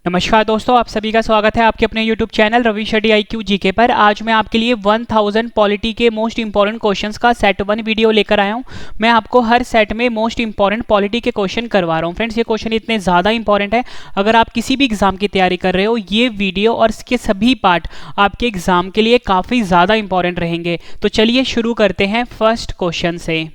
नमस्कार दोस्तों, आप सभी का स्वागत है आपके अपने YouTube channel Ravi Shetty IQ GK पर। आज मैं आपके लिए 1000 पॉलिटी के मोस्ट इंपॉर्टेंट क्वेश्चंस का सेट 1 वीडियो लेकर आया हूं। मैं आपको हर सेट में मोस्ट इंपॉर्टेंट पॉलिटी के क्वेश्चन करवा रहा हूं। फ्रेंड्स, ये क्वेश्चन इतने ज़्यादा इंपॉर्टेंट है, अगर आप किसी भी एग्जाम की तैयारी कर रहे हो, ये वीडियो और इसके सभी पार्ट आपके एग्जाम के लिए काफ़ी ज़्यादा इंपॉर्टेंट रहेंगे। तो चलिए शुरू करते हैं फर्स्ट क्वेश्चन से।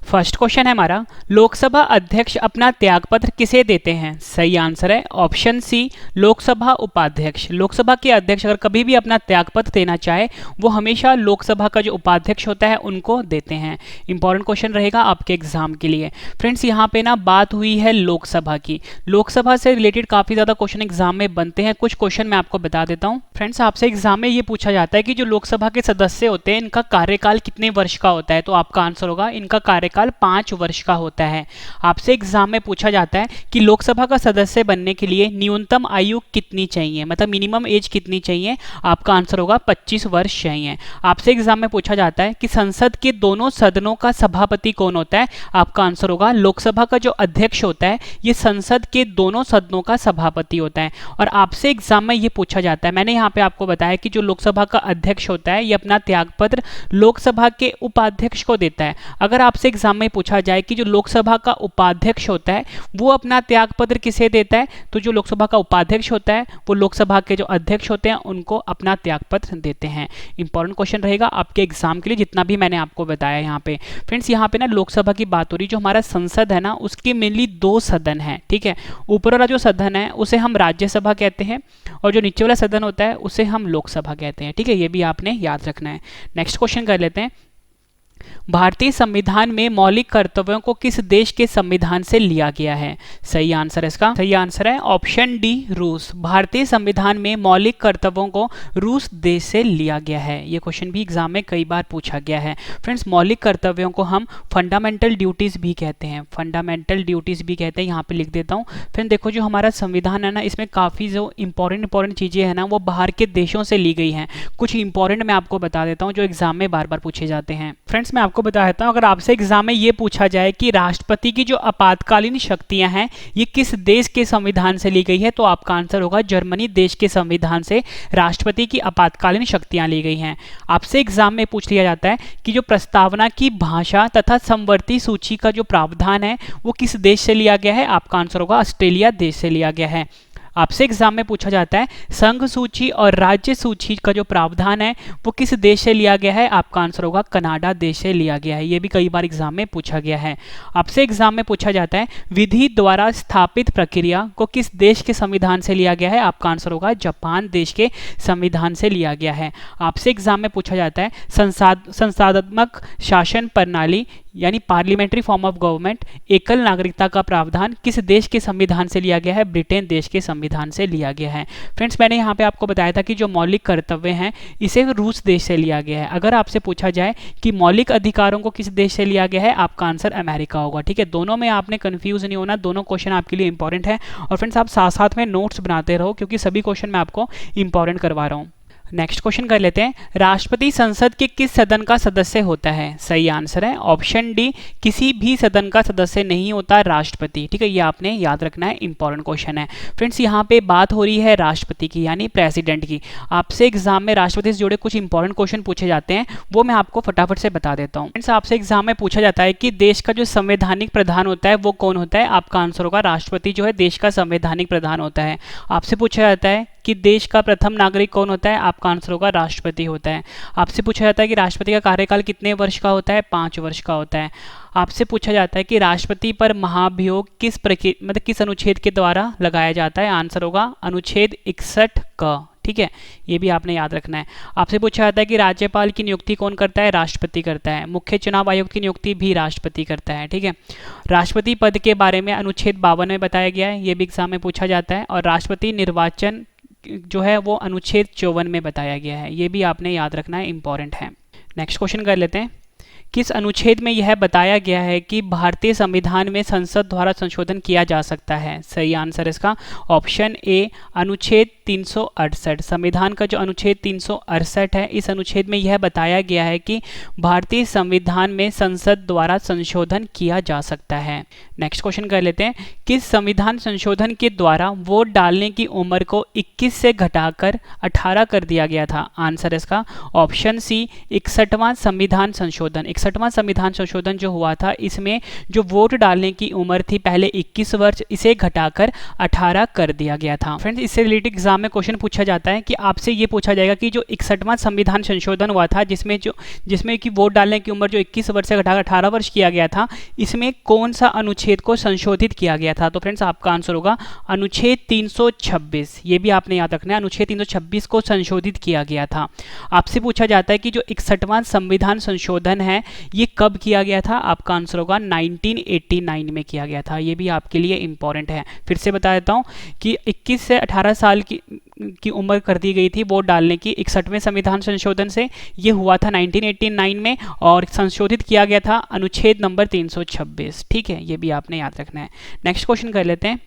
फर्स्ट क्वेश्चन है हमारा, लोकसभा अध्यक्ष अपना त्यागपत्र किसे देते हैं? सही आंसर है ऑप्शन सी, लोकसभा उपाध्यक्ष। लोकसभा के अध्यक्ष अगर कभी भी अपना त्यागपत्र देना चाहे, वो हमेशा लोकसभा का जो उपाध्यक्ष होता है उनको देते हैं। इंपॉर्टेंट क्वेश्चन रहेगा आपके एग्जाम के लिए। फ्रेंड्स, यहाँ पे ना बात हुई है लोकसभा की। लोकसभा से रिलेटेड काफ़ी ज़्यादा क्वेश्चन एग्जाम में बनते हैं। कुछ क्वेश्चन मैं आपको बता देता हूँ। फ्रेंड्स, आपसे एग्जाम में ये पूछा जाता है कि जो लोकसभा के सदस्य होते हैं, इनका कार्यकाल कितने वर्ष का होता है? तो आपका आंसर होगा इनका कार्यकाल 5 वर्ष का होता है। आपसे एग्जाम में पूछा जाता है कि लोकसभा का सदस्य बनने के लिए न्यूनतम आयु कितनी चाहिए, मतलब मिनिमम एज कितनी चाहिए? आपका आंसर होगा 25 वर्ष चाहिए। आपसे एग्जाम में पूछा जाता है कि संसद के दोनों सदनों का सभापति कौन होता है? आपका आंसर होगा लोकसभा का जो अध्यक्ष होता है, ये संसद के दोनों सदनों का सभापति होता है। और आपसे एग्जाम में ये पूछा जाता है, मैंने यहाँ पे आपको बताया कि जो लोकसभा का अध्यक्ष होता है, ये अपना त्यागपत्र लोकसभा के उपाध्यक्ष को देता है। अगर आपसे एग्जाम में पूछा जाए कि जो लोकसभा का उपाध्यक्ष होता है वो अपना त्यागपत्र किसे देता है, तो जो लोकसभा का उपाध्यक्ष होता है वो लोकसभा के जो अध्यक्ष होते हैं उनको अपना त्यागपत्र देते हैं। इंपॉर्टेंट क्वेश्चन रहेगा आपके एग्जाम के लिए, जितना भी मैंने आपको बताया यहाँ पे। फ्रेंड्स, यहाँ पे ना लोकसभा की बात हो रही, जो हमारा संसद है ना, उसके मेनली 2 सदन है। ठीक है, ऊपर वाला जो सदन है उसे हम राज्यसभा कहते हैं, और जो नीचे वाला सदन होता है उसे हम लोकसभा कहते हैं। ठीक है, ये भी आपने याद रखना है। नेक्स्ट क्वेश्चन कर लेते हैं। भारतीय संविधान में मौलिक कर्तव्यों को किस देश के संविधान से लिया गया है? सही आंसर है इसका, सही आंसर है ऑप्शन डी, रूस। भारतीय संविधान में मौलिक कर्तव्यों को रूस देश से लिया गया है। ये क्वेश्चन भी एग्जाम में कई बार पूछा गया है। फ्रेंड्स, मौलिक कर्तव्यों को हम फंडामेंटल ड्यूटीज भी कहते हैं, फंडामेंटल ड्यूटीज भी कहते हैं। यहाँ पे लिख देता हूँ। फिर देखो, जो हमारा संविधान है ना, इसमें काफ़ी जो इंपॉर्टेंट चीज़ें हैं ना, वो बाहर के देशों से ली गई हैं। कुछ इंपॉर्टेंट मैं आपको बता देता हूँ जो एग्जाम में बार बार पूछे जाते हैं। फ्रेंड्स, मैं आपको बता देता हूं, अगर आपसे एग्जाम में ये पूछा जाए कि राष्ट्रपति की जो आपातकालीन शक्तियां हैं ये किस देश के संविधान से ली गई है, तो आपका आंसर होगा जर्मनी देश के संविधान से राष्ट्रपति की आपातकालीन शक्तियां ली गई हैं। आपसे एग्जाम में पूछ लिया जाता है कि जो प्रस्तावना की भाषा तथा समवर्ती सूची का जो प्रावधान है वो किस देश से लिया गया है? आपका आंसर होगा ऑस्ट्रेलिया देश से लिया गया है। आपसे एग्जाम में पूछा जाता है संघ सूची और राज्य सूची का जो प्रावधान है वो किस देश से लिया गया है? आपका आंसर होगा कनाडा देश से लिया गया है। ये भी कई बार एग्जाम में पूछा गया है। आपसे एग्जाम में पूछा जाता है विधि द्वारा स्थापित प्रक्रिया को किस देश के संविधान से लिया गया है? आपका आंसर होगा जापान देश के संविधान से लिया गया है। आपसे एग्जाम में पूछा जाता है संसदात्मक शासन प्रणाली यानी पार्लियामेंट्री फॉर्म ऑफ गवर्नमेंट, एकल नागरिकता का प्रावधान किस देश के संविधान से लिया गया है? ब्रिटेन देश के संविधान से लिया गया है। फ्रेंड्स, मैंने यहाँ पे आपको बताया था कि जो मौलिक कर्तव्य हैं इसे रूस देश से लिया गया है। अगर आपसे पूछा जाए कि मौलिक अधिकारों को किस देश से लिया गया है, आपका आंसर अमेरिका होगा। ठीक है, दोनों में आपने कंफ्यूज नहीं होना, दोनों क्वेश्चन आपके लिए इंपॉर्टेंट है। और फ्रेंड्स, आप साथ साथ में नोट्स बनाते रहो क्योंकि सभी क्वेश्चन मैं आपको इंपॉर्टेंट करवा रहा हूँ। नेक्स्ट क्वेश्चन कर लेते हैं, राष्ट्रपति संसद के किस सदन का सदस्य होता है? सही आंसर है ऑप्शन डी, किसी भी सदन का सदस्य नहीं होता राष्ट्रपति। ठीक है, ये आपने याद रखना है, इंपॉर्टेंट क्वेश्चन है। फ्रेंड्स, यहाँ पे बात हो रही है राष्ट्रपति की यानी प्रेसिडेंट की। आपसे एग्जाम में राष्ट्रपति से जुड़े कुछ इंपॉर्टेंट क्वेश्चन पूछे जाते हैं, वो मैं आपको फटाफट से बता देता हूँ। फ्रेंड्स, आपसे एग्जाम में पूछा जाता है कि देश का जो संवैधानिक प्रधान होता है वो कौन होता है? आपका आंसर होगा राष्ट्रपति जो है देश का संवैधानिक प्रधान होता है। आपसे पूछा जाता है कि देश का प्रथम नागरिक कौन होता है? आपका आंसर होगा राष्ट्रपति होता है। आपसे पूछा जाता है कि राष्ट्रपति का कार्यकाल कितने वर्ष का होता है? 5 वर्ष का होता है। आपसे पूछा जाता है कि राष्ट्रपति पर महाभियोग किस अनुच्छेद के द्वारा लगाया जाता है? आंसर होगा अनुच्छेद 61 क। ठीक है, ये भी आपने याद रखना है। आपसे पूछा जाता है कि राज्यपाल की नियुक्ति कौन करता है? राष्ट्रपति करता है। मुख्य चुनाव आयुक्त की नियुक्ति भी राष्ट्रपति करता है। ठीक है, राष्ट्रपति पद के बारे में अनुच्छेद 52 में बताया गया है, ये भी एग्जाम में पूछा जाता है। और राष्ट्रपति निर्वाचन जो है वो अनुच्छेद 54 में बताया गया है, ये भी आपने याद रखना है, इंपॉर्टेंट है। नेक्स्ट क्वेश्चन कर लेते हैं, किस अनुच्छेद में यह बताया गया है कि भारतीय संविधान में संसद द्वारा संशोधन किया जा सकता है? सही आंसर इसका ऑप्शन ए अनुच्छेद 368। संविधान का जो अनुच्छेद 368 है, इस अनुच्छेद में यह बताया गया है कि भारतीय संविधान में संसद द्वारा संशोधन किया जा सकता है। नेक्स्ट क्वेश्चन कर लेते हैं, किस संविधान संशोधन के द्वारा वोट डालने की उम्र को 21 से घटाकर 18 कर दिया गया था? आंसर इसका ऑप्शन सी 61वां संविधान संशोधन। 61वां संविधान संशोधन जो हुआ था, इसमें जो वोट डालने की उम्र थी पहले 21 वर्ष, इसे घटाकर 18 कर दिया गया था। फ्रेंड्स, इससे रिलेटेड एग्जाम में क्वेश्चन पूछा जाता है कि आपसे ये पूछा जाएगा कि जो 61वां संविधान संशोधन हुआ था, जिसमें कि वोट डालने की उम्र जो 21 वर्ष से घटाकर 18 वर्ष किया गया था, इसमें कौन सा अनुच्छेद को संशोधित किया गया था? तो फ्रेंड्स, आपका आंसर होगा अनुच्छेद 326। ये भी आपने याद रखना है, अनुच्छेद 326 को संशोधित किया गया था। आपसे पूछा जाता है कि जो 61वां संविधान संशोधन है, ये कब किया गया था? आपका आंसर होगा 1989 में किया गया था। ये भी आपके लिए इंपॉर्टेंट है। फिर से बता देता हूँ कि 21 से 18 साल की उम्र कर दी गई थी वोट डालने की 61वें संविधान संशोधन से। ये हुआ था 1989 में और संशोधित किया गया था अनुच्छेद नंबर 326। ठीक है, ये भी आपने याद रखना है। नेक्स्ट क्वेश्चन कर लेते हैं।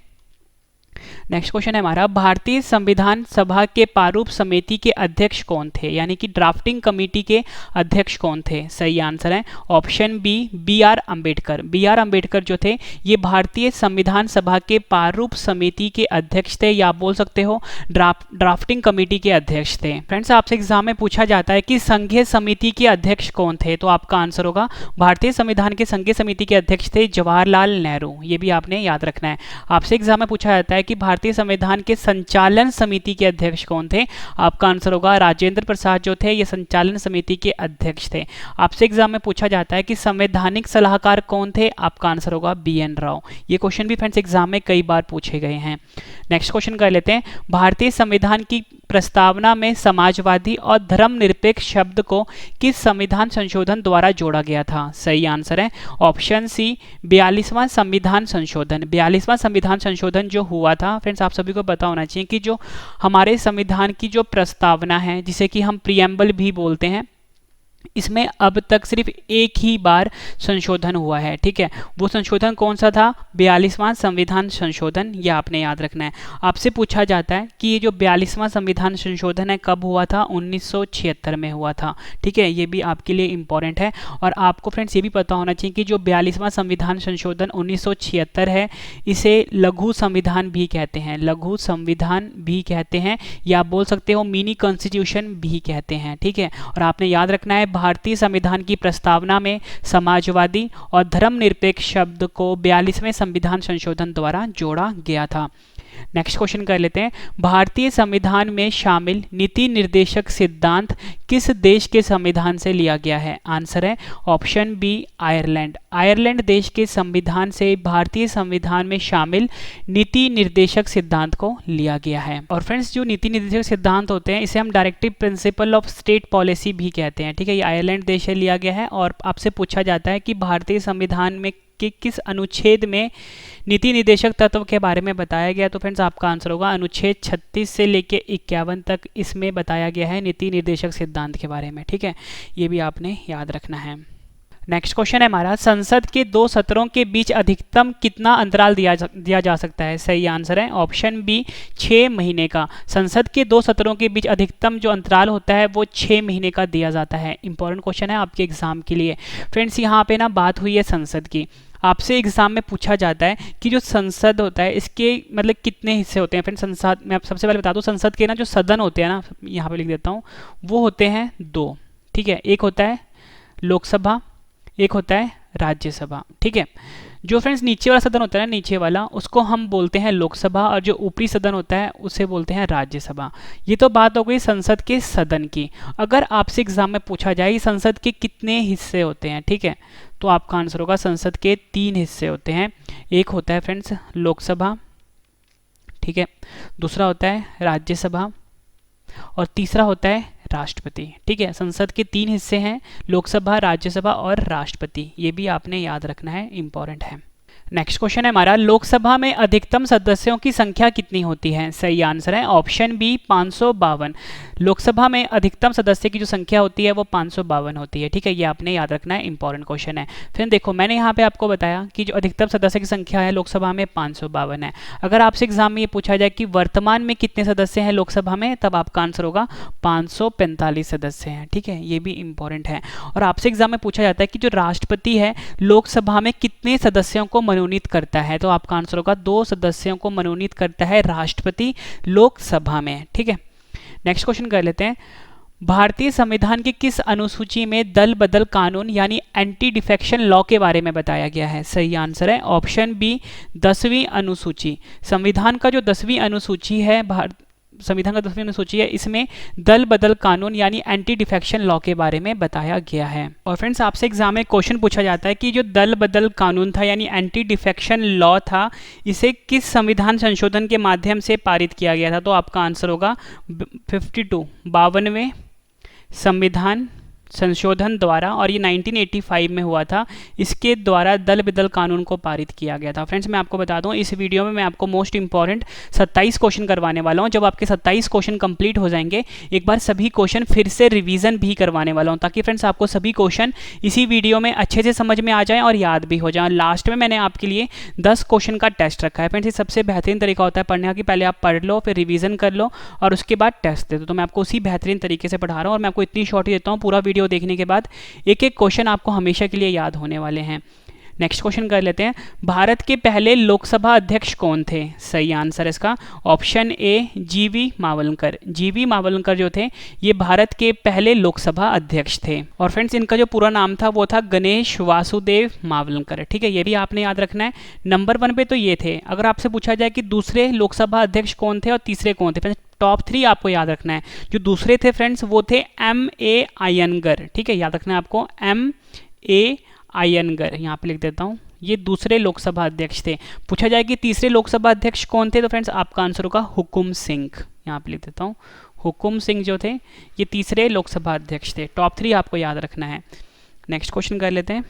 नेक्स्ट क्वेश्चन है हमारा, भारतीय संविधान सभा के प्रारूप समिति के अध्यक्ष कौन थे? यानी कि ड्राफ्टिंग कमेटी के अध्यक्ष कौन थे? सही आंसर है option B B R Ambedkar. B R Ambedkar जो थे, ये भारतीय संविधान सभा के प्रारूप समिति के अध्यक्ष थे, या आप बोल सकते हो ड्राफ्टिंग कमेटी के अध्यक्ष थे। फ्रेंड्स, आपसे एग्जाम में पूछा जाता है कि संघीय समिति के अध्यक्ष कौन थे? तो आपका आंसर होगा भारतीय संविधान के संघीय समिति के अध्यक्ष थे जवाहरलाल नेहरू। ये भी आपने याद रखना है। आपसे एग्जाम में पूछा जाता है कि भारतीय संविधान के संचालन समिति के अध्यक्ष कौन थे? आपका आंसर होगा राजेंद्र प्रसाद जो थे, ये संचालन समिति के अध्यक्ष थे। आपसे एग्जाम में पूछा जाता है कि संवैधानिक सलाहकार कौन थे? आपका आंसर होगा बी एन राव। ये क्वेश्चन भी फ्रेंड्स एग्जाम में कई बार पूछे गए हैं। नेक्स्ट क्वेश्चन कर लेते हैं, भारतीय संविधान की प्रस्तावना में समाजवादी और धर्मनिरपेक्ष शब्द को किस संविधान संशोधन द्वारा जोड़ा गया था? सही आंसर है ऑप्शन सी 42वां संविधान संशोधन। 42वां संविधान संशोधन जो हुआ था, फ्रेंड्स आप सभी को पता होना चाहिए कि जो हमारे संविधान की जो प्रस्तावना है, जिसे कि हम प्रीएम्बल भी बोलते हैं, इसमें अब तक सिर्फ एक ही बार संशोधन हुआ है। ठीक है, वो संशोधन कौन सा था? 42वां संविधान संशोधन। ये आपने याद रखना है। आपसे पूछा जाता है कि ये जो 42वां संविधान संशोधन है कब हुआ था? 1976 में हुआ था। ठीक है, ये भी आपके लिए इंपॉर्टेंट है। और आपको फ्रेंड्स ये भी पता होना चाहिए कि जो 42वां संविधान संशोधन 1976 है, इसे लघु संविधान भी कहते हैं। लघु संविधान भी कहते हैं, या आप बोल सकते हो मिनी कॉन्स्टिट्यूशन भी कहते हैं। ठीक है, और आपने याद रखना है भारतीय संविधान की प्रस्तावना में समाजवादी और धर्मनिरपेक्ष शब्द को 42वें संविधान संशोधन द्वारा जोड़ा गया था। नेक्स्ट क्वेश्चन कर लेते हैं, भारतीय संविधान में शामिल नीति निर्देशक सिद्धांत किस देश के संविधान से लिया गया है? आंसर है ऑप्शन बी आयरलैंड। आयरलैंड देश के संविधान से भारतीय संविधान में शामिल नीति निर्देशक सिद्धांत को लिया गया है। और फ्रेंड्स, जो नीति निर्देशक सिद्धांत होते हैं, इसे हम directive principle of state policy भी कहते हैं। ठीक है, ये आयरलैंड देश से लिया गया है। और आपसे पूछा जाता है कि भारतीय संविधान में कि किस अनुच्छेद में नीति निर्देशक तत्व के बारे में बताया गया? तो फ्रेंड्स आपका आंसर होगा अनुच्छेद 36 से लेके 51 तक इसमें बताया गया है नीति निर्देशक सिद्धांत के बारे में। ठीक है, ये भी आपने याद रखना है। नेक्स्ट क्वेश्चन है हमारा, संसद के 2 सत्रों के बीच अधिकतम कितना अंतराल दिया जा सकता है? सही आंसर है ऑप्शन बी 6 महीने का। संसद के 2 सत्रों के बीच अधिकतम जो अंतराल होता है वो 6 महीने का दिया जाता है। इंपॉर्टेंट क्वेश्चन है आपके एग्जाम के लिए। फ्रेंड्स, यहाँ पे ना बात हुई है संसद की। आपसे एग्जाम में पूछा जाता है कि जो संसद होता है, इसके मतलब कितने हिस्से होते हैं? फ्रेंड्स, संसद मैं आप सबसे पहले बता दूं, संसद के ना जो सदन होते हैं ना, यहाँ पे लिख देता हूँ, वो होते हैं 2। ठीक है, एक होता है लोकसभा, एक होता है राज्यसभा। ठीक है, जो फ्रेंड्स नीचे वाला सदन होता है ना, नीचे वाला, उसको हम बोलते हैं लोकसभा, और जो ऊपरी सदन होता है उसे बोलते हैं राज्यसभा। ये तो बात हो गई संसद के सदन की। अगर आपसे एग्जाम में पूछा जाए संसद के कितने हिस्से होते हैं, ठीक है, तो आपका आंसर होगा संसद के 3 हिस्से होते हैं। एक होता है फ्रेंड्स लोकसभा, ठीक है, दूसरा होता है राज्यसभा, और तीसरा होता है राष्ट्रपति। ठीक है, संसद के 3 हिस्से हैं, लोकसभा, राज्यसभा और राष्ट्रपति। ये भी आपने याद रखना है, इंपॉर्टेंट है। नेक्स्ट क्वेश्चन है हमारा, लोकसभा में अधिकतम सदस्यों की संख्या कितनी होती है? सही आंसर है ऑप्शन बी 552। लोकसभा में अधिकतम सदस्य की जो संख्या होती है वो 552 होती है। ठीक है, ये आपने याद रखना है, इंपॉर्टेंट क्वेश्चन है। फिर देखो मैंने यहाँ पे आपको बताया कि जो अधिकतम सदस्य की संख्या है लोकसभा में 552 है। अगर आपसे एग्जाम में ये पूछा जाए कि वर्तमान में कितने सदस्य हैं लोकसभा में, तब आपका आंसर होगा 545 सदस्य हैं। ठीक है, ये भी इंपॉर्टेंट है। और आपसे एग्जाम में पूछा जाता है कि जो राष्ट्रपति है लोकसभा में कितने सदस्यों को मनोनीत करता है, तो आपका आंसर होगा 2 सदस्यों को मनोनीत करता है राष्ट्रपति लोकसभा में। ठीक है, नेक्स्ट क्वेश्चन कर लेते हैं। भारतीय संविधान की किस अनुसूची में दल बदल कानून यानी एंटी डिफेक्शन लॉ के बारे में बताया गया है? सही आंसर है ऑप्शन बी 10वीं अनुसूची। संविधान का जो 10वीं अनुसूची है, संविधान का 10वीं अनुसूची है, इसमें दल बदल कानून यानी एंटी डिफेक्शन लॉ के बारे में बताया गया है। और फ्रेंड्स आपसे एग्जाम में क्वेश्चन पूछा जाता है कि जो दल बदल कानून था यानी एंटी डिफेक्शन लॉ था, इसे किस संविधान संशोधन के माध्यम से पारित किया गया था? तो आपका आंसर होगा 52वें संविधान संशोधन द्वारा, और ये 1985 में हुआ था। इसके द्वारा दल बदल कानून को पारित किया गया था। फ्रेंड्स मैं आपको बता दूं, इस वीडियो में मैं आपको मोस्ट इंपॉर्टेंट 27 क्वेश्चन करवाने वाला हूं। जब आपके 27 क्वेश्चन कंप्लीट हो जाएंगे, एक बार सभी क्वेश्चन फिर से रिवीजन भी करवाने वाला हूं, ताकि फ्रेंड्स आपको सभी क्वेश्चन इसी वीडियो में अच्छे से समझ में आ जाए और याद भी हो जाए। लास्ट में मैंने आपके लिए 10 क्वेश्चन का टेस्ट रखा है। फ्रेंड्स ये सबसे बेहतरीन तरीका होता है पढ़ने का कि पहले आप पढ़ लो, फिर रिवीजन कर लो और उसके बाद टेस्ट दे दो। तो मैं आपको उसी बेहतरीन तरीके से पढ़ा रहा हूँ और मैं आपको इतनी शॉर्ट ही देता हूँ, पूरा वीडियो देखने के बाद एक एक क्वेश्चन आपको हमेशा के लिए याद होने वाले हैं। नेक्स्ट क्वेश्चन कर लेते हैं। भारत के पहले लोकसभा अध्यक्ष कौन थे? सही आंसर इसका ऑप्शन ए जीवी मावलंकर। जीवी मावलंकर जो थे ये भारत के पहले लोकसभा अध्यक्ष थे। और फ्रेंड्स इनका जो पूरा नाम था वो था गणेश वासुदेव मावलंकर। ठीक है, ये भी आपने याद रखना है। नंबर 1 पे तो ये थे। अगर आपसे पूछा जाए कि दूसरे लोकसभा अध्यक्ष कौन थे और तीसरे कौन थे, टॉप 3 आपको याद रखना है। जो दूसरे थे फ्रेंड्स वो थे M.A. अयंगर। ठीक है, याद रखना है आपको M.A. अयंगर, यहाँ पे लिख देता हूँ। ये दूसरे लोकसभा अध्यक्ष थे। पूछा जाए कि तीसरे लोकसभा अध्यक्ष कौन थे, तो फ्रेंड्स आपका आंसर होगा हुकुम सिंह। यहाँ पे लिख देता हूँ, हुकुम सिंह जो थे ये तीसरे लोकसभा अध्यक्ष थे। टॉप 3 आपको याद रखना है। नेक्स्ट क्वेश्चन कर लेते हैं।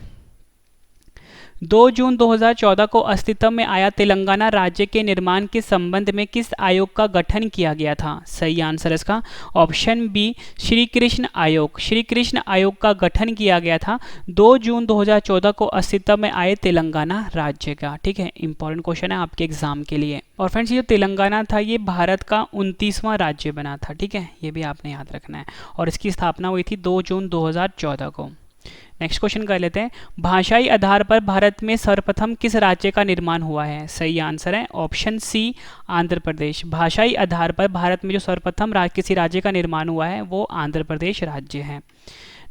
2 जून 2014 को अस्तित्व में आया तेलंगाना राज्य के निर्माण के संबंध में किस आयोग का गठन किया गया था? सही आंसर इसका ऑप्शन बी श्री कृष्ण आयोग। श्री कृष्ण आयोग का गठन किया गया था 2 जून 2014 को अस्तित्व में आए तेलंगाना राज्य का। ठीक है, इंपॉर्टेंट क्वेश्चन है आपके एग्जाम के लिए। और फ्रेंड्स ये जो तेलंगाना था ये भारत का 29वां राज्य बना था। ठीक है, ये भी आपने याद रखना है। और इसकी स्थापना हुई थी 2 जून 2014 को। नेक्स्ट क्वेश्चन कर लेते हैं। भाषाई आधार पर भारत में सर्वप्रथम किस राज्य का निर्माण हुआ है? सही आंसर है ऑप्शन सी आंध्र प्रदेश। भाषाई आधार पर भारत में जो सर्वप्रथम किसी राज्य का निर्माण हुआ है वो आंध्र प्रदेश राज्य है।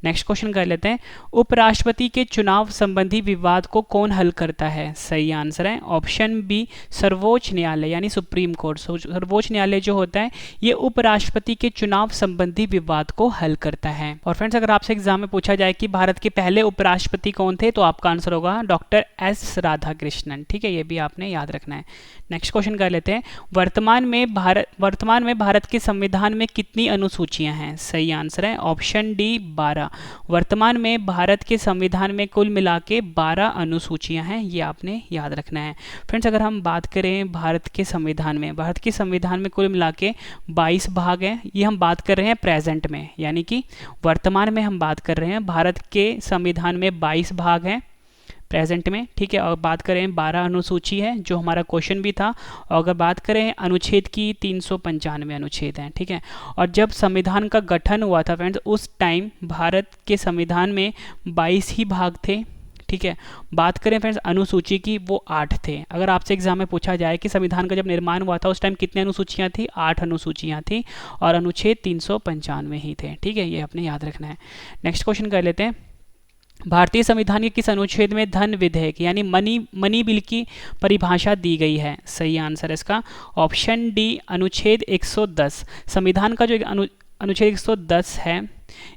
नेक्स्ट क्वेश्चन कर लेते हैं। उपराष्ट्रपति के चुनाव संबंधी विवाद को कौन हल करता है? सही आंसर है ऑप्शन बी सर्वोच्च न्यायालय यानी सुप्रीम कोर्ट। सर्वोच्च न्यायालय जो होता है ये उपराष्ट्रपति के चुनाव संबंधी विवाद को हल करता है। और फ्रेंड्स अगर आपसे एग्जाम में पूछा जाए कि भारत के पहले उपराष्ट्रपति कौन थे, तो आपका आंसर होगा डॉक्टर एस राधाकृष्णन। ठीक है, ये भी आपने याद रखना है। नेक्स्ट क्वेश्चन कर लेते हैं। वर्तमान में भारत के संविधान में कितनी अनुसूचियां हैं? सही आंसर है ऑप्शन डी 12। वर्तमान में भारत के संविधान में कुल मिला के 12 अनुसूचियां हैं, ये आपने याद रखना है। फ्रेंड्स अगर हम बात करें भारत के संविधान में कुल मिला के 22 भाग हैं। ये हम बात कर रहे हैं प्रेजेंट में, यानी कि वर्तमान में हम बात कर रहे हैं भारत के संविधान में 22 भाग हैं प्रेजेंट में। ठीक है, और बात करें 12 अनुसूची है जो हमारा क्वेश्चन भी था। और अगर बात करें अनुच्छेद की 395 अनुच्छेद हैं। ठीक है, और जब संविधान का गठन हुआ था फ्रेंड्स उस टाइम भारत के संविधान में 22 ही भाग थे। ठीक है, बात करें फ्रेंड्स अनुसूची की वो 8 थे। अगर आपसे एग्जाम में पूछा जाए कि संविधान का जब निर्माण हुआ था उस टाइम कितने अनुसूचियां थी, 8 अनुसूचियां थी और अनुच्छेद 395 ही थे। ठीक है, ये आपने याद रखना है। नेक्स्ट क्वेश्चन कर लेते हैं। भारतीय संविधान के किस अनुच्छेद में धन विधेयक यानी मनी बिल की परिभाषा दी गई है? सही आंसर इसका ऑप्शन डी अनुच्छेद 110। संविधान का जो अनुच्छेद 110 है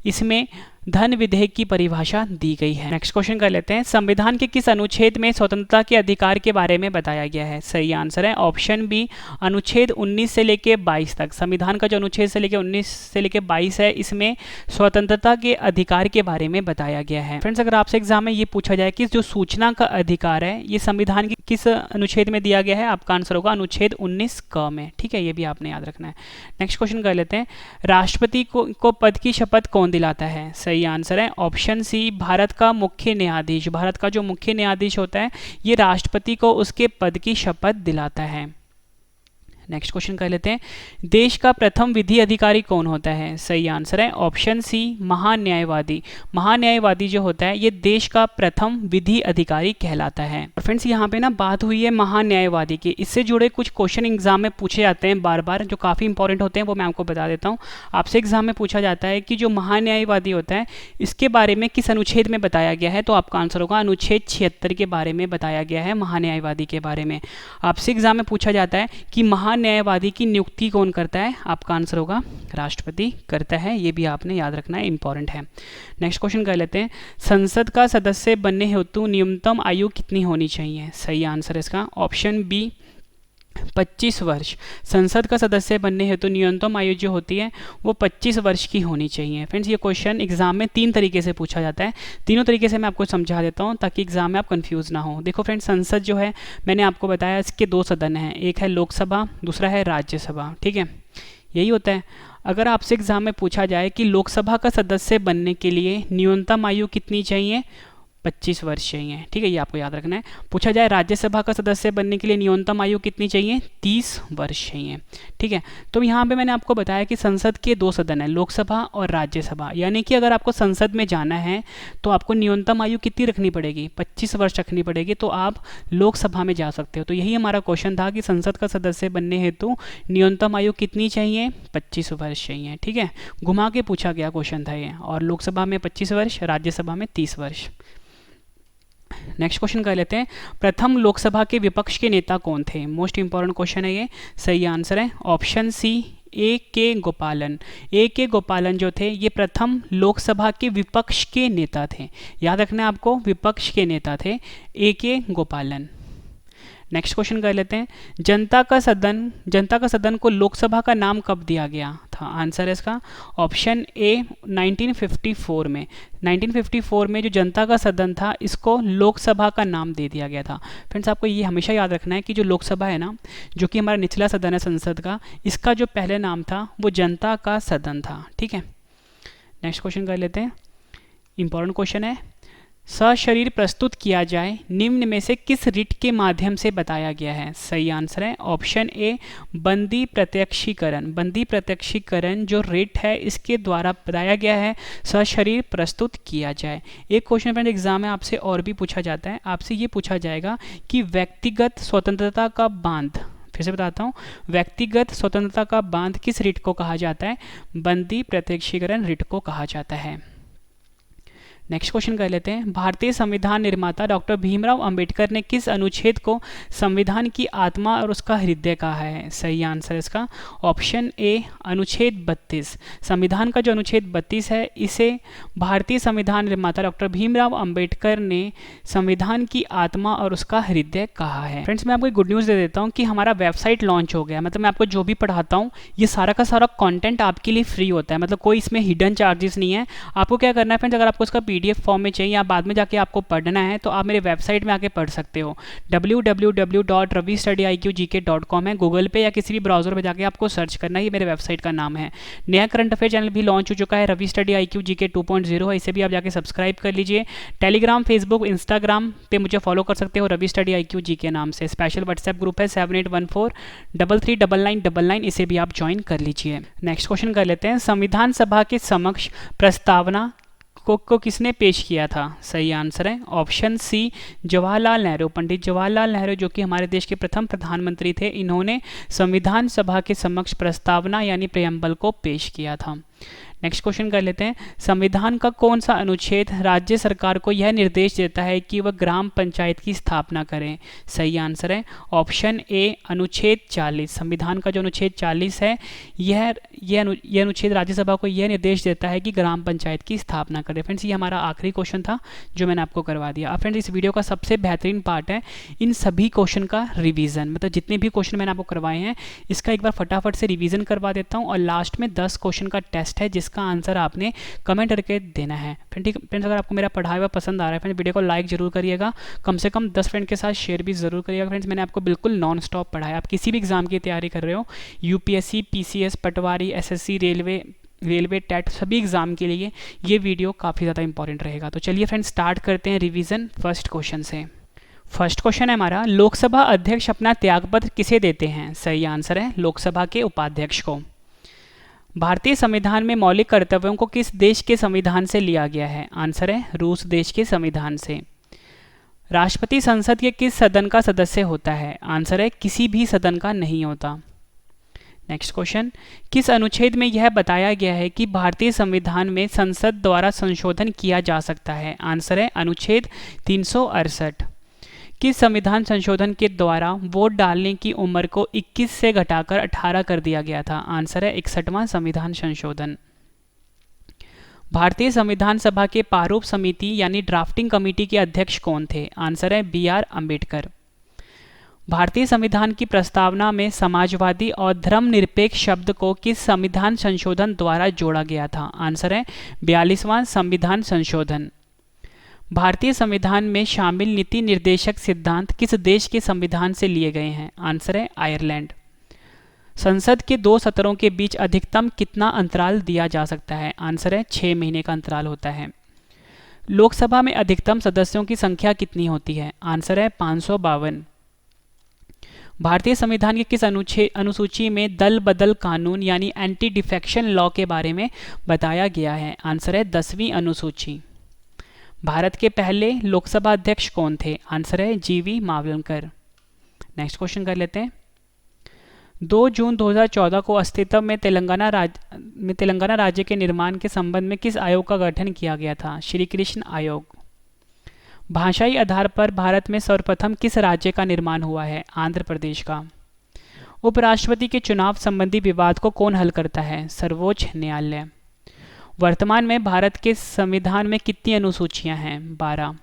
इसमें धन विधेयक की परिभाषा दी गई है। नेक्स्ट क्वेश्चन कर लेते हैं, संविधान के किस अनुच्छेद में स्वतंत्रता के अधिकार के बारे में बताया गया है? सही आंसर है ऑप्शन बी, अनुच्छेद 19 से लेके 22 तक। संविधान का जो अनुच्छेद से लेके 19 से लेके 22 है, इसमें स्वतंत्रता के अधिकार के बारे में बताया गया है। फ्रेंड्स, अगर आपसे एग्जाम में ये पूछा जाए कि जो सूचना का अधिकार है ये संविधान के किस अनुच्छेद में दिया गया है, आपका आंसर होगा अनुच्छेद 19 क में। ठीक है, ये भी आपने याद रखना है। नेक्स्ट क्वेश्चन कर लेते हैं, राष्ट्रपति को पद की शपथ कौन दिलाता है? सही आंसर है ऑप्शन सी, भारत का मुख्य न्यायाधीश। भारत का जो मुख्य न्यायाधीश होता है ये राष्ट्रपति को उसके पद की शपथ दिलाता है। नेक्स्ट क्वेश्चन कर लेते हैं, देश का प्रथम विधि अधिकारी कौन होता है? सही आंसर है ऑप्शन सी, महान्यायवादी। महान्यायवादी जो होता है ये देश का प्रथम विधि अधिकारी कहलाता है। और फ्रेंड्स, यहाँ पे ना बात हुई है महान्यायवादी की, इससे जुड़े कुछ क्वेश्चन एग्जाम में पूछे जाते हैं बार बार, जो काफ़ी इंपॉर्टेंट होते हैं, वो मैं आपको बता देता हूँ। आपसे एग्जाम में पूछा जाता है कि जो महान्यायवादी होता है इसके बारे में किस अनुच्छेद में बताया गया है, तो आपका आंसर होगा अनुच्छेद 76 के बारे में बताया गया है महान्यायवादी के बारे में। आपसे एग्जाम में पूछा जाता है कि न्यायवादी की नियुक्ति कौन करता है, आपका आंसर होगा राष्ट्रपति करता है। ये भी आपने याद रखना है, इंपॉर्टेंट है। नेक्स्ट क्वेश्चन कर लेते हैं, संसद का सदस्य बनने हेतु न्यूनतम आयु कितनी होनी चाहिए? सही आंसर है इसका ऑप्शन बी, 25 वर्ष। संसद का सदस्य बनने हेतु न्यूनतम आयु जो होती है वो 25 वर्ष की होनी चाहिए। फ्रेंड्स, ये क्वेश्चन एग्जाम में 3 तरीके से पूछा जाता है। तीनों तरीके से मैं आपको समझा देता हूँ ताकि एग्जाम में आप कंफ्यूज ना हो। देखो फ्रेंड्स, संसद जो है मैंने आपको बताया इसके 2 सदन हैं, एक है लोकसभा, दूसरा है राज्यसभा। ठीक है, यही होता है। अगर आपसे एग्जाम में पूछा जाए कि लोकसभा का सदस्य बनने के लिए न्यूनतम आयु कितनी चाहिए, 25 वर्ष चाहिए। ठीक है, ये आपको याद रखना है। पूछा जाए राज्यसभा का सदस्य बनने के लिए न्यूनतम आयु कितनी चाहिए, 30 वर्ष चाहिए। ठीक है, तो यहाँ पे मैंने आपको बताया कि संसद के 2 सदन है, लोकसभा और राज्यसभा। यानी कि अगर आपको संसद में जाना है तो आपको न्यूनतम आयु कितनी रखनी पड़ेगी, 25 वर्ष रखनी पड़ेगी, तो आप लोकसभा में जा सकते हो। तो यही हमारा क्वेश्चन था कि संसद का सदस्य बनने हेतु न्यूनतम आयु कितनी चाहिए, 25 वर्ष चाहिए। ठीक है, घुमा के पूछा गया क्वेश्चन था ये, और लोकसभा में 25 वर्ष, राज्यसभा में 30 वर्ष। नेक्स्ट क्वेश्चन कर लेते हैं, प्रथम लोकसभा के विपक्ष के नेता कौन थे? मोस्ट इंपॉर्टेंट क्वेश्चन है ये। सही आंसर है ऑप्शन सी, A.K. गोपालन। A.K. गोपालन जो थे ये प्रथम लोकसभा के विपक्ष के नेता थे। याद रखना है आपको, विपक्ष के नेता थे A.K. गोपालन। नेक्स्ट क्वेश्चन कर लेते हैं, जनता का सदन को लोकसभा का नाम कब दिया गया था? आंसर है इसका ऑप्शन ए, 1954 में। 1954 में जो जनता का सदन था इसको लोकसभा का नाम दे दिया गया था। फ्रेंड्स, आपको ये हमेशा याद रखना है कि जो लोकसभा है ना, जो कि हमारा निचला सदन है संसद का, इसका जो पहले नाम था वो जनता का सदन था। ठीक है, नेक्स्ट क्वेश्चन कर लेते हैं, इंपॉर्टेंट क्वेश्चन है, सशरीर प्रस्तुत किया जाए निम्न में से किस रिट के माध्यम से बताया गया है? सही आंसर है ऑप्शन ए, बंदी प्रत्यक्षीकरण। बंदी प्रत्यक्षीकरण जो रिट है इसके द्वारा बताया गया है सशरीर प्रस्तुत किया जाए। एक क्वेश्चन फ्रेंड एग्जाम में आपसे और भी पूछा जाता है, आपसे ये पूछा जाएगा कि व्यक्तिगत स्वतंत्रता का बांध, फिर से बताता हूँ, व्यक्तिगत स्वतंत्रता का बांध किस रिट को कहा जाता है? बंदी प्रत्यक्षीकरण रिट को कहा जाता है। नेक्स्ट क्वेश्चन कर लेते हैं, भारतीय संविधान निर्माता डॉक्टर भीमराव अंबेडकर ने किस अनुच्छेद को संविधान की आत्मा और उसका हृदय कहा है? सही आंसर इसका ऑप्शन ए, अनुच्छेद 32। संविधान का जो अनुच्छेद 32 है इसे भारतीय संविधान निर्माता डॉक्टर भीमराव अंबेडकर ने संविधान की आत्मा और उसका हृदय कहा है। फ्रेंड्स, मैं आपको एक गुड न्यूज़ दे देता हूँ कि हमारा वेबसाइट लॉन्च हो गया। मतलब मैं आपको जो भी पढ़ाता हूँ ये सारा का सारा कंटेंट आपके लिए फ्री होता है, मतलब कोई इसमें हिडन चार्जेस नहीं है। आपको क्या करना है फ्रेंड्स, अगर आपको इसका PDF फॉर्म में चाहिए या बाद में जाके आपको पढ़ना है तो आप मेरे वेबसाइट में आके पढ़ सकते हो। www.ravistudiiqgk.com है, गूगल पे या किसी भी ब्राउजर पे जाके आपको सर्च करना है, ये मेरे वेबसाइट का नाम है। नया करंट अफेयर चैनल भी लॉन्च हो चुका है, रवि स्टडी IQ GK 2.0 है, इसे भी आप जाके सब्सक्राइब कर लीजिए। टेलीग्राम, फेसबुक, इंस्टाग्राम पे मुझे फॉलो कर सकते हो रवि स्टडी IQ GK नाम से। स्पेशल व्हाट्सएप ग्रुप है 7814339999, इसे भी आप ज्वाइन कर लीजिए। नेक्स्ट क्वेश्चन कर लेते हैं, संविधान सभा के समक्ष प्रस्तावना को किसने पेश किया था? सही आंसर है ऑप्शन सी, जवाहरलाल नेहरू। पंडित जवाहरलाल नेहरू जो कि हमारे देश के प्रथम प्रधानमंत्री थे, इन्होंने संविधान सभा के समक्ष प्रस्तावना यानी प्रेम्बल को पेश किया था। नेक्स्ट क्वेश्चन कर लेते हैं, संविधान का कौन सा अनुच्छेद राज्य सरकार को यह निर्देश देता है कि वह ग्राम पंचायत की स्थापना करें? सही आंसर है ऑप्शन ए अनुच्छेद 40। संविधान का जो अनुच्छेद 40 है यह अनुच्छेद राज्यसभा को यह निर्देश देता है कि ग्राम पंचायत की स्थापना करें। फ्रेंड्स ये हमारा आखिरी क्वेश्चन था जो मैंने आपको करवा दिया। अब फ्रेंड्स इस वीडियो का सबसे बेहतरीन पार्ट है इन सभी क्वेश्चन का रिवीजन, मतलब जितने भी क्वेश्चन मैंने आपको करवाए हैं इसका एक बार फटाफट से रिवीजन करवा देता हूँ और लास्ट में 10 क्वेश्चन का टेस्ट है जिसका आंसर आपने कमेंट करके देना है। फ्रेंड्स अगर आपको मेरा पढ़ाया हुआ पसंद आ रहा है फ्रेंड्स वीडियो को लाइक जरूर करिएगा, कम से कम 10 फ्रेंड के साथ शेयर भी जरूर करिएगा। फ्रेंड्स मैंने आपको बिल्कुल नॉन स्टॉप पढ़ाया। आप किसी भी एग्जाम की तैयारी कर रहे हो, यूपीएससी, पीसीएस, पटवारी, एसएससी, रेलवे टेट, सभी एग्जाम के लिए ये वीडियो काफ़ी ज़्यादा इंपॉर्टेंट रहेगा। तो चलिए फ्रेंड्स स्टार्ट करते हैं रिवीजन फर्स्ट क्वेश्चन से। फर्स्ट क्वेश्चन है हमारा, लोकसभा अध्यक्ष अपना त्यागपत्र किसे देते हैं? सही आंसर है लोकसभा के उपाध्यक्ष को। भारतीय संविधान में मौलिक कर्तव्यों को किस देश के संविधान से लिया गया है? आंसर है रूस देश के संविधान से। राष्ट्रपति संसद के किस सदन का सदस्य होता है? आंसर है किसी भी सदन का नहीं होता। नेक्स्ट क्वेश्चन, किस अनुच्छेद में यह बताया गया है कि भारतीय संविधान में संसद द्वारा संशोधन किया जा सकता है? आंसर है अनुच्छेद 368। किस संविधान संशोधन के द्वारा वोट डालने की उम्र को 21 से घटाकर 18 कर दिया गया था? आंसर है 61वां संविधान संशोधन। भारतीय संविधान सभा के प्रारूप समिति यानी ड्राफ्टिंग कमेटी के अध्यक्ष कौन थे? आंसर है BR अम्बेडकर। भारतीय संविधान की प्रस्तावना में समाजवादी और धर्मनिरपेक्ष शब्द को किस संविधान संशोधन द्वारा जोड़ा गया था? आंसर है 42वां संविधान संशोधन। भारतीय संविधान में शामिल नीति निर्देशक सिद्धांत किस देश के संविधान से लिए गए हैं? आंसर है आयरलैंड। संसद के 2 सत्रों के बीच अधिकतम कितना अंतराल दिया जा सकता है? आंसर है 6 महीने का अंतराल होता है। लोकसभा में अधिकतम सदस्यों की संख्या कितनी होती है? आंसर है 552। भारतीय संविधान के किस अनुसूची में दल बदल कानून यानी एंटी डिफेक्शन लॉ के बारे में बताया गया है? आंसर है 10वीं अनुसूची। भारत के पहले लोकसभा अध्यक्ष कौन थे? आंसर है GV मावलंकर। नेक्स्ट क्वेश्चन कर लेते हैं, 2 जून 2014 को अस्तित्व में तेलंगाना राज्य के निर्माण के संबंध में किस आयोग का गठन किया गया था? श्री कृष्ण आयोग। भाषाई आधार पर भारत में सर्वप्रथम किस राज्य का निर्माण हुआ है? आंध्र प्रदेश का। उपराष्ट्रपति के चुनाव संबंधी विवाद को कौन हल करता है? सर्वोच्च न्यायालय। वर्तमान में भारत के संविधान में कितनी अनुसूचियां हैं? 12।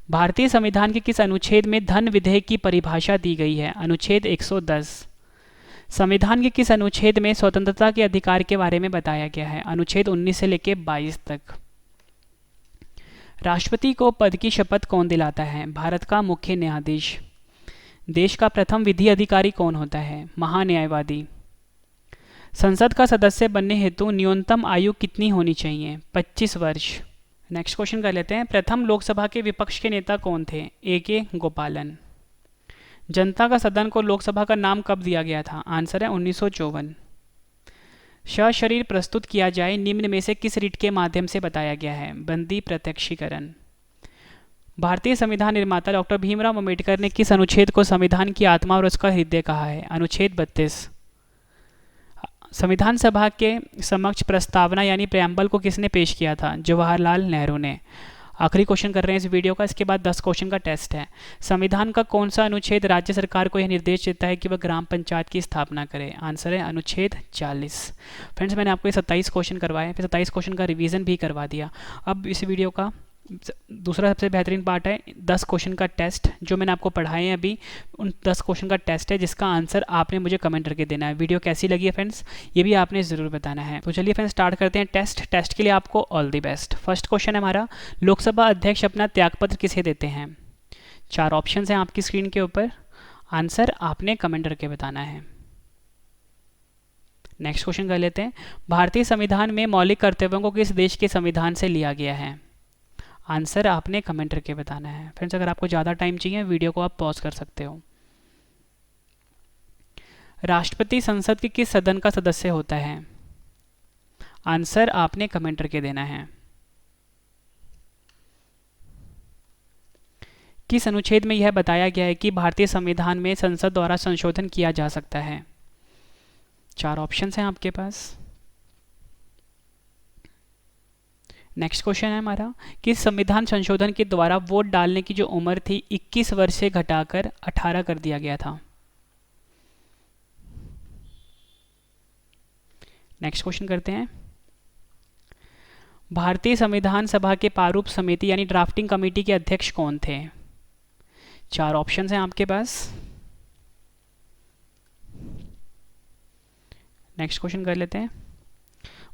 भारतीय संविधान के किस अनुच्छेद में धन विधेयक की परिभाषा दी गई है? अनुच्छेद 110। संविधान के किस अनुच्छेद में स्वतंत्रता के अधिकार के बारे में बताया गया है? अनुच्छेद 19 से लेकर 22 तक। राष्ट्रपति को पद की शपथ कौन दिलाता है? भारत का मुख्य न्यायाधीश। देश का प्रथम विधि अधिकारी कौन होता है? महान्यायवादी। संसद का सदस्य बनने हेतु न्यूनतम आयु कितनी होनी चाहिए? 25 वर्ष। नेक्स्ट क्वेश्चन कर लेते हैं, प्रथम लोकसभा के विपक्ष के नेता कौन थे? AK गोपालन। जनता का सदन को लोकसभा का नाम कब दिया गया था? आंसर है 1954। सशरीर प्रस्तुत किया जाए निम्न में से किस रीट के माध्यम से बताया गया है? बंदी प्रत्यक्षीकरण। भारतीय संविधान निर्माता डॉक्टर भीमराव अम्बेडकर ने किस अनुच्छेद को संविधान की आत्मा और उसका हृदय कहा है? अनुच्छेद 32। संविधान सभा के समक्ष प्रस्तावना यानी प्रेम्बल को किसने पेश किया था? जवाहरलाल नेहरू ने। आखिरी क्वेश्चन कर रहे हैं इस वीडियो का, इसके बाद 10 क्वेश्चन का टेस्ट है। संविधान का कौन सा अनुच्छेद राज्य सरकार को यह निर्देश देता है कि वह ग्राम पंचायत की स्थापना करे? आंसर है अनुच्छेद 40। फ्रेंड्स मैंने आपको ये 27 क्वेश्चन करवाए, फिर 27 क्वेश्चन का रिवीजन भी करवा दिया। अब इस वीडियो का दूसरा सबसे बेहतरीन पार्ट है 10 क्वेश्चन का टेस्ट जो मैंने आपको पढ़ाए हैं अभी, उन 10 क्वेश्चन का टेस्ट है जिसका आंसर आपने मुझे कमेंट करके देना है। वीडियो कैसी लगी है फ्रेंड्स ये भी आपने ज़रूर बताना है। तो चलिए फ्रेंड्स स्टार्ट करते हैं टेस्ट के लिए आपको all the best. First question है हमारा, लोकसभा अध्यक्ष अपना त्यागपत्र किसे देते हैं? 4 ऑप्शन हैं आपकी स्क्रीन के ऊपर, आंसर आपने कमेंट करके बताना है। नेक्स्ट क्वेश्चन कर लेते हैं, भारतीय संविधान में मौलिक कर्तव्यों को किस देश के संविधान से लिया गया है? आंसर आपने कमेंट करके बताना है। फ्रेंड्स अगर आपको ज़्यादा टाइम चाहिए वीडियो को आप पॉज कर सकते हो। राष्ट्रपति संसद के किस सदन का सदस्य होता है? आंसर आपने कमेंट करके देना है। किस अनुच्छेद में यह बताया गया है कि भारतीय संविधान में संसद द्वारा संशोधन किया जा सकता है? 4 ऑप्शंस हैं आपके पास, नेक्स्ट क्वेश्चन है हमारा कि संविधान संशोधन के द्वारा वोट डालने की जो उम्र थी 21 वर्ष से घटाकर 18 कर दिया गया था। नेक्स्ट क्वेश्चन करते हैं, भारतीय संविधान सभा के प्रारूप समिति यानी ड्राफ्टिंग कमेटी के अध्यक्ष कौन थे? 4 ऑप्शंस हैं आपके पास। नेक्स्ट क्वेश्चन कर लेते हैं,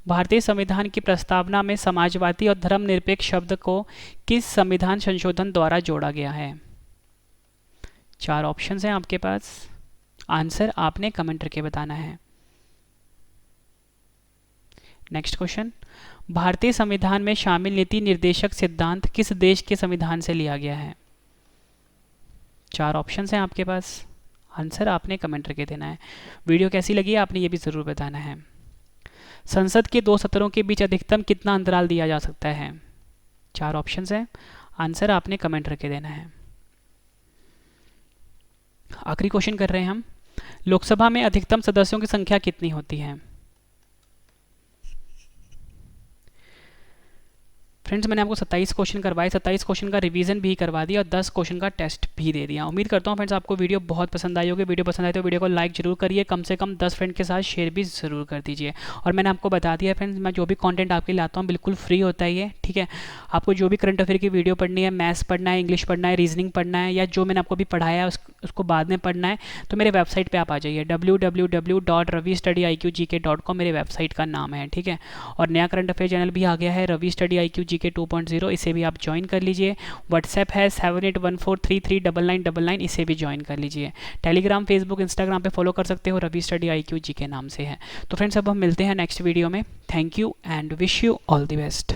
भारतीय संविधान की प्रस्तावना में समाजवादी और धर्मनिरपेक्ष शब्द को किस संविधान संशोधन द्वारा जोड़ा गया है? 4 ऑप्शंस हैं आपके पास, आंसर आपने कमेंट करके बताना है। नेक्स्ट क्वेश्चन, भारतीय संविधान में शामिल नीति निर्देशक सिद्धांत किस देश के संविधान से लिया गया है? 4 ऑप्शंस हैं आपके पास, आंसर आपने कमेंट करके देना है। वीडियो कैसी लगी आपने ये भी ज़रूर बताना है। संसद के 2 सत्रों के बीच अधिकतम कितना अंतराल दिया जा सकता है? 4 ऑप्शंस हैं, आंसर आपने कमेंट करके देना है। आखिरी क्वेश्चन कर रहे हैं हम, लोकसभा में अधिकतम सदस्यों की संख्या कितनी होती है? फ्रेंड्स मैंने आपको 27 क्वेश्चन करवाए, 27 क्वेश्चन का रिवीजन भी करवा दिया और 10 क्वेश्चन का टेस्ट भी दे दिया। उम्मीद करता हूँ फ्रेंड्स आपको वीडियो बहुत पसंद आई होगी। वीडियो पसंद आए तो वीडियो को लाइक जरूर करिए, कम से कम 10 फ्रेंड के साथ शेयर भी ज़रूर कर दीजिए। और मैंने आपको बता दिया फ्रेंड्स, मैं जो भी कंटेंट आपके लिए लाता हूँ बिल्कुल फ्री होता है ये, ठीक है। आपको जो भी करंट अफेयर की वीडियो पढ़नी है, मैथ्स पढ़ना है, इंग्लिश पढ़ना है, रीजनिंग पढ़ना है, या जो मैंने आपको अभी पढ़ाया है उसको बाद में पढ़ना है, तो मेरे वेबसाइट पर आप आ जाइए, www.ravistudyIQGK.com मेरे वेबसाइट का नाम है, ठीक है। और नया करंट अफेयर चैनल भी आ गया है, रवि स्टडी IQ GK 2.0, इसे भी आप ज्वाइन कर लीजिए। व्हाट्सएप है 7814339999, इसे भी ज्वाइन कर लीजिए। टेलीग्राम, फेसबुक, इंस्टाग्राम पे फॉलो कर सकते हो, रवि स्टडी IQ GK नाम से है। तो फ्रेंड्स अब हम मिलते हैं नेक्स्ट वीडियो में। Thank you and wish you all the best.